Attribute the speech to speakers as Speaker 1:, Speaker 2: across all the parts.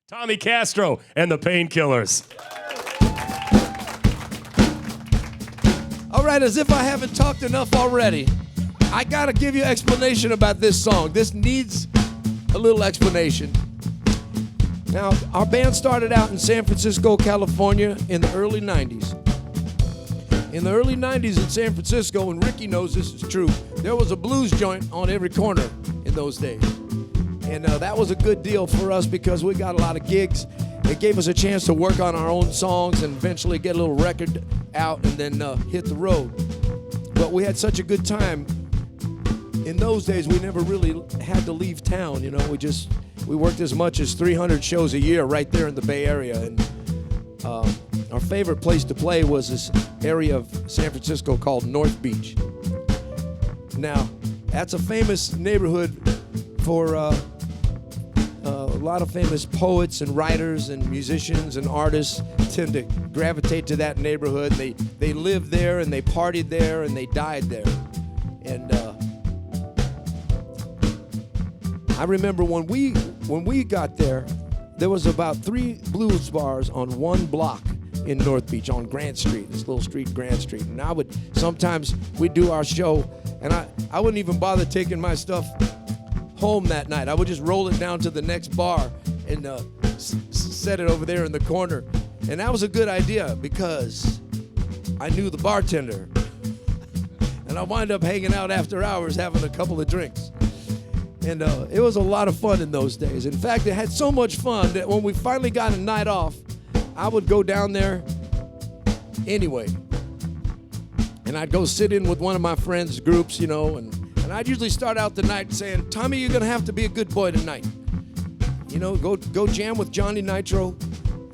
Speaker 1: Tommy Castro and the Painkillers.
Speaker 2: All right, as if I haven't talked enough already, I gotta give you an explanation about this song. This needs a little explanation. Now, our band started out in San Francisco, California in the early 90s. In the early 90s in San Francisco, and Ricky knows this is true, there was a blues joint on every corner in those days. And that was a good deal for us because we got a lot of gigs. It gave us a chance to work on our own songs and eventually get a little record out and then hit the road. But we had such a good time. In those days, we never really had to leave town. You know, we worked as much as 300 shows a year right there in the Bay Area. And our favorite place to play was this area of San Francisco called North Beach. Now, that's a famous neighborhood for a lot of famous poets and writers and musicians and artists tend to gravitate to that neighborhood. They lived there and they partied there and they died there. And I remember when we got there, there was about 3 blues bars on one block in North Beach on Grant Street, this little street, Grant Street. And sometimes we'd do our show, and I wouldn't even bother taking my stuff home that night. I would just roll it down to the next bar and set it over there in the corner. And that was a good idea because I knew the bartender. And I wind up hanging out after hours having a couple of drinks. And it was a lot of fun in those days. In fact, it had so much fun that when we finally got a night off, I would go down there anyway. And I'd go sit in with one of my friends' groups, you know, and I'd usually start out the night saying, Tommy, you're gonna have to be a good boy tonight. You know, go jam with Johnny Nitro,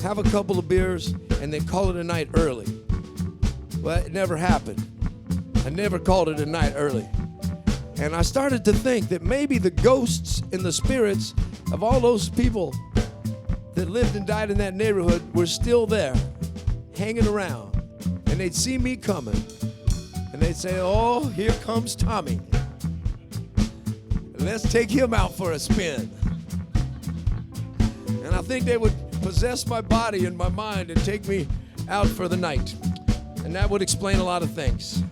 Speaker 2: have a couple of beers, and then call it a night early. Well, it never happened. I never called it a night early. And I started to think that maybe the ghosts and the spirits of all those people that lived and died in that neighborhood were still there, hanging around. And they'd see me coming, and they'd say, oh, here comes Tommy. Let's take him out for a spin. And I think they would possess my body and my mind and take me out for the night. And that would explain a lot of things.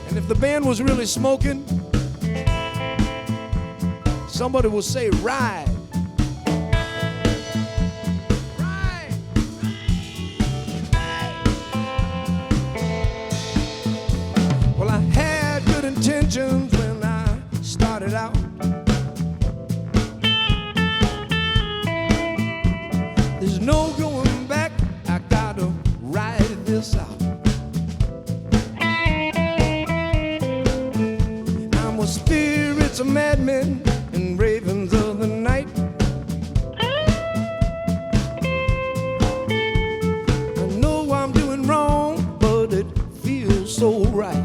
Speaker 2: And if the band was really smoking, somebody will say, ride. Well, I had good intentions when I started out. There's no going back, I gotta ride this out. I'm with spirits of madmen and ravens of the night. I know I'm doing wrong, but it feels so right.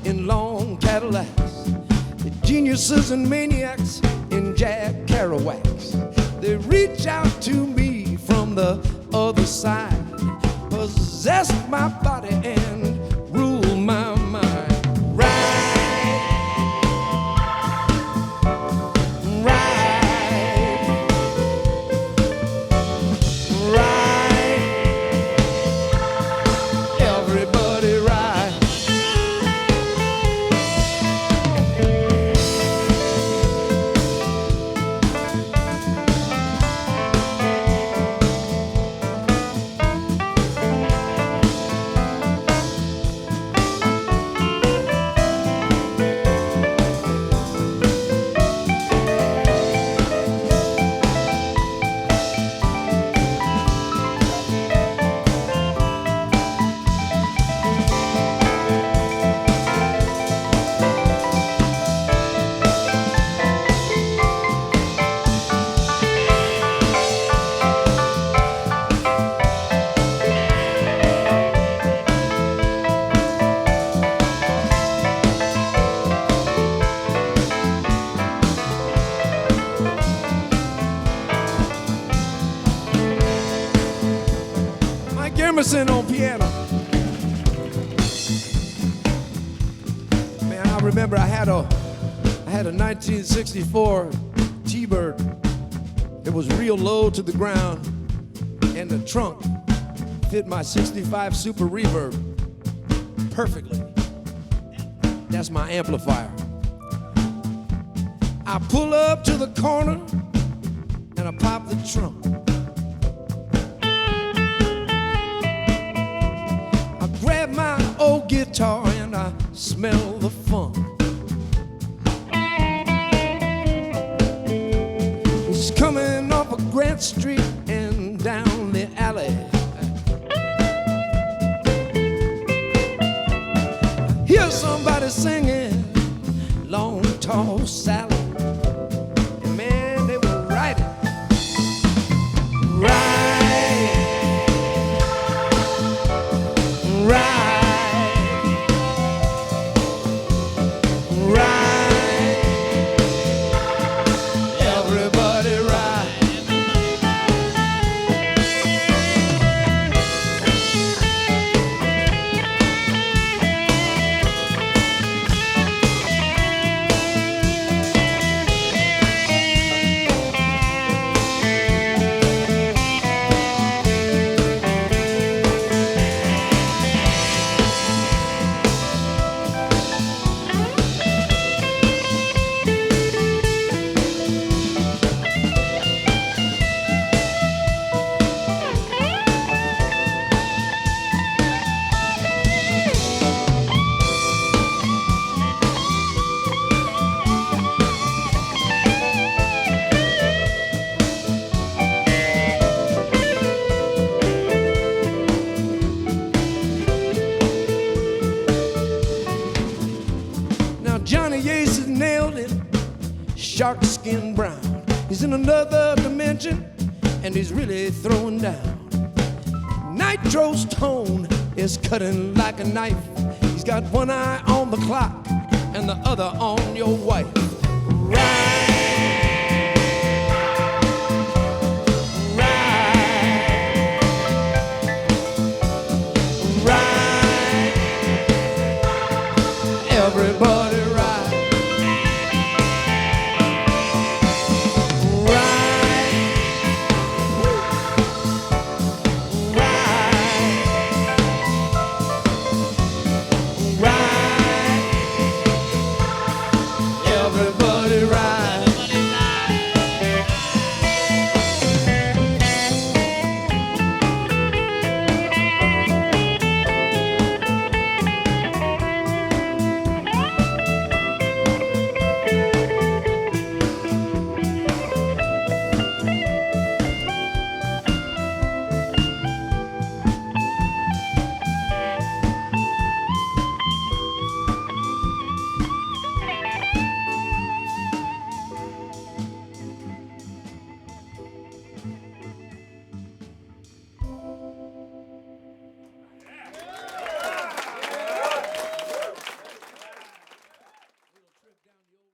Speaker 2: In long Cadillacs, the geniuses and maniacs in Jack Kerouacs. They reach out to me from the other side, possess my body and rule my mind. Emerson on piano. Man, I remember I had a 1964 T-Bird. It was real low to the ground, and the trunk fit my 65 Super Reverb perfectly. That's my amplifier. I pull up to the corner and I pop the trunk. I grab my old guitar and I smell the funk. It's coming off of Grant Street and down the alley. I hear somebody singing Long Tall Sally. And man, they were writing. Right. Everybody right. Johnny Yates has nailed it, shark skin brown. He's in another dimension, and he's really throwing down. Nitro's tone is cutting like a knife. He's got one eye on the clock and the other on your wife.